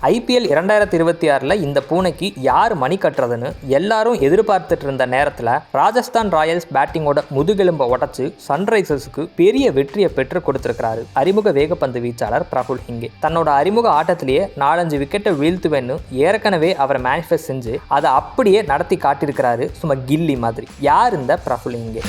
IPL 2026 இந்த பூனைக்கு யார் மணி கட்டுறதுன்னு எல்லாரும் எதிர்பார்த்துட்டு இருந்த நேரத்தில் ராஜஸ்தான் ராயல்ஸ் பேட்டிங்கோட முதுகெலும்பை உடைச்சு சன்ரைசர்ஸுக்கு பெரிய வெற்றியை பெற்று கொடுத்திருக்கிறாரு அறிமுக வேகப்பந்து வீச்சாளர் பிரஃபுல் ஹிங்கே. தன்னோட அறிமுக ஆட்டத்திலேயே 4-5 விக்கெட்டை வீழ்த்துவேன்னு ஏற்கனவே அவர் மேனிஃபெஸ்ட் செஞ்சு அதை அப்படியே நடத்தி காட்டியிருக்கிறாரு சும்மா கில்லி மாதிரி. யார் இந்த பிரஃபுல் ஹிங்கே?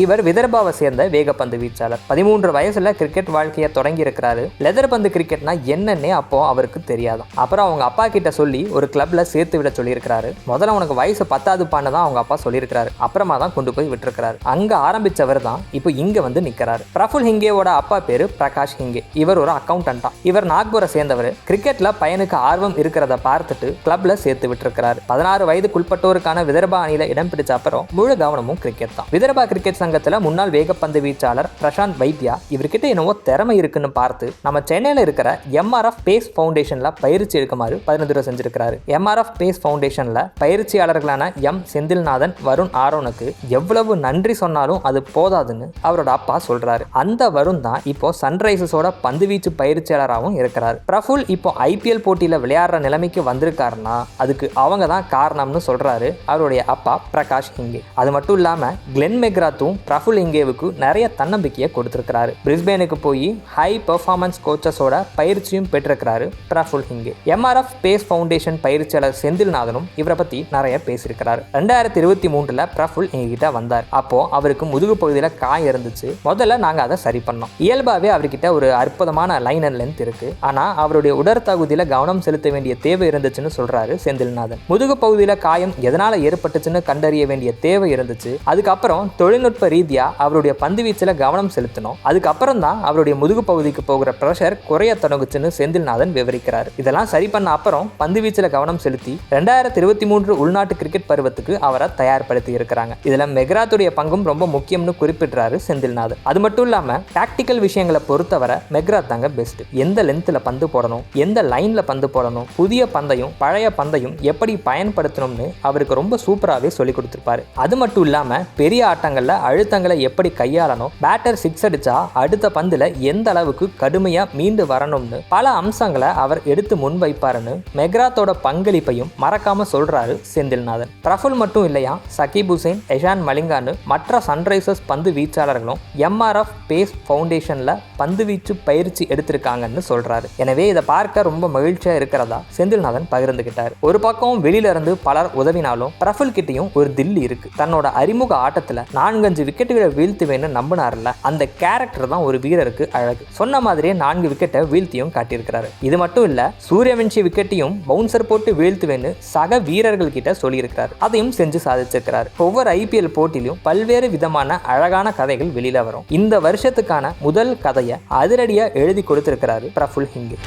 இவர் விதர்பாவை சேர்ந்த வேகப்பந்து வீச்சாளர். 13 வயசுல கிரிக்கெட் வாழ்க்கையை தொடங்கி இருக்கிறாரு. லெதர் பந்து கிரிக்கெட்னா என்னன்னே அப்போ அவருக்கு தெரியாதான். அப்புறம் அவங்க அப்பா கிட்ட சொல்லி ஒரு கிளப்ல சேர்த்து விட சொல்லியிருக்கிறாரு. முதல்ல உனக்கு வயசு 10 தான் அவங்க அப்பா சொல்லியிருக்கிறாரு. அப்புறமா தான் கொண்டு போய் விட்டுருக்கிறாரு. அங்க ஆரம்பிச்சவர் தான் இப்போ இங்க வந்து நிக்கிறாரு. பிரஃபுல் ஹிங்கேவோட அப்பா பேரு பிரகாஷ் ஹிங்கே. இவர் ஒரு அக்கௌண்டன்டா. இவர் நாக்பூரை சேர்ந்தவர். கிரிக்கெட்ல பையனுக்கு ஆர்வம் இருக்கிறத பார்த்துட்டு கிளப்ல சேர்த்து விட்டுருக்கிறாரு. 16 வயதுக்குட்பட்டோருக்கான விதர்பா அணியில இடம் பிடிச்ச அப்புறம் முழு கவனமும் கிரிக்கெட் தான். விதர்பா கிரிக்கெட் சங்கத்துல முன்னாள் வேகப்பந்து வீச்சாளர் பிரசாந்த் வைத்யா இவர்கிட்ட என்னவோ திறமை இருக்குன்னு பார்த்து நம்ம சென்னையில இருக்கிற MRF பேஸ் ஃபவுண்டேஷன்ல பயிற்சி எடுக்குமாறு பரிந்துரை செஞ்சிருக்கிறாரு. MRF பேஸ் ஃபவுண்டேஷன்ல பயிற்சியாளர்களான செந்தில்நாதன், வருண் ஆரோனுக்கு எவ்வளவு நன்றி சொன்னாலும் அது போதாதுன்னு அவரோட அப்பா சொல்றாரு. அந்த வருண் தான் இப்போ சன்ரைசர்ஸோட பந்துவீச்சு பயிற்சியாளராகவும் இருக்கிறார். பிரஃபுல் இப்போ IPL போட்டியில விளையாடுற நிலைமைக்கு வந்திருக்காருன்னா அதுக்கு அவங்க தான் காரணம்னு சொல்றாரு அவருடைய அப்பா பிரகாஷ் ஹிங்கே. அது மட்டும் இல்லாம கிளென் மெக்ராத்தும் பிரஃபுல் ஹிங்கேவுக்கு நிறைய தன்னம்பிக்கையை கொடுத்திருக்கிறாரு. பிரிஸ்பேனுக்கு போய் ஹை பெர்ஃபார்மன்ஸ் கோச்சஸோட பயிற்சியும் பெற்றிருக்கிறாரு பிரஃபுல் ஹிங்கே. MRF பேஸ் ஃபவுண்டேஷன் பயிற்சியாளர் செந்தில்நாதனும் இவரை பத்தி நிறைய பேசியிருக்கிறாரு. 2023 பிரஃபுல் எங்ககிட்ட வந்தார். அப்போ அவருக்கு முதுகு பகுதியில காயம் இருந்துச்சு. முதல்ல நாங்க அதை சரி பண்ணோம். இயல்பாவே அவர்கிட்ட ஒரு அற்புதமான லைன் அண்ட் லென்த் இருக்கு. ஆனா அவருடைய உடற்தகுதியில கவனம் செலுத்த வேண்டிய தேவை இருந்துச்சுன்னு சொல்றாரு செந்தில்நாதன். முதுகு பகுதியில காயம் எதனால ஏற்பட்டுச்சுன்னு கண்டறிய வேண்டிய தேவை இருந்துச்சு. அதுக்கப்புறம் தொழில்நுட்ப ரீதியா அவருடைய பந்து வீச்சில கவனம் செலுத்தணும். அதுக்கப்புறம் தான் அவருடைய முதுகு பகுதிக்கு போகிற பிரஷர் குறைய தொடங்குச்சுன்னு செந்தில்நாதன் விவரிக்கிறார். இதெல்லாம் சரி பண்ண அப்புறம் பந்து வீச்சில கவனம் செலுத்தி 2023 உள்நாட்டு கிரிக்கெட் பருவத்துக்கு அவரை தயார்படுத்தி இருக்கிறாங்க. இதுல மெக்ராத்துடைய பங்கும் ரொம்ப முக்கியம்னு குறிப்பிட்டாரு செந்தில்நாதன். அது மட்டும் இல்லாம டாக்டிக்கல் விஷயங்களை பொறுத்தவரை மெக்ராத் தாங்க பெஸ்ட். எந்த லென்த்ல பந்து போடணும், எந்த லைன்ல பந்து போடணும், புதிய பந்தையும் பழைய பந்தையும் எப்படி பயன்படுத்தணும்னு அவருக்கு ரொம்ப சூப்பராகவே சொல்லி கொடுத்திருப்பாரு. அது மட்டும் இல்லாம பெரிய ஆட்டங்கள்ல அழுத்தங்களை எப்படி கையாளணும், பேட்டர் 6 அடிச்சா அடுத்த பந்துல எந்த அளவுக்கு கடுமையா மீண்டு வரணும்னு பல அம்சங்களை அவர் எடுத்து முன்வைப்பாருன்னு மெக்ராத்தோட பங்களிப்பையும் மறக்காம சொல்றாரு செந்தில்நாதன். பிரஃபுல் மட்டும் இல்லையா, சகிப் ஹுசைன், எஷான் மலிங்கான்னு மற்ற சன்ரைசர்ஸ் பந்து வீச்சாளர்களும் MRF பேஸ் ஃபவுண்டேஷன்ல பந்து வீச்சு பயிற்சி எடுத்திருக்காங்கன்னு சொல்றாரு. எனவே இதை பார்க்க ரொம்ப மகிழ்ச்சியா இருக்கிறதா செந்தில்நாதன் பகிர்ந்துகிட்டார். ஒரு பக்கம் வெளியில இருந்து பலர் உதவினாலும் பிரஃபுல் கிட்டையும் ஒரு தில்லி இருக்கு. தன்னோட அறிமுக ஆட்டத்துல 4-5 விக்கெட்டுகளை வீழ்த்துவேன்னு நம்பினார்ல, அந்த கேரக்டர் தான் ஒரு வீரருக்கு அழகு. சொன்ன மாதிரியே 4 விக்கெட்டை வீழ்த்தியும் காட்டியிருக்கிறாரு. இது மட்டும் இல்ல, சூரியவன்ஷி விக்கெட்டையும் பவுன்சர் போட்டு வீழ்த்துவேன்னு சக வீரர்கள் கிட்ட சொல்லியிருக்கிறார். அதையும் செஞ்சு சாதிச்சிருக்கிறார். ஒவ்வொரு IPL போட்டியிலும் பல்வேறு விதமான அழகான கதைகள் வெளியில வரும். இந்த வருஷத்துக்கான முதல் கதையை அதிரடியா எழுதி கொடுத்திருக்கிறாரு பிரஃபுல் ஹிங்கே.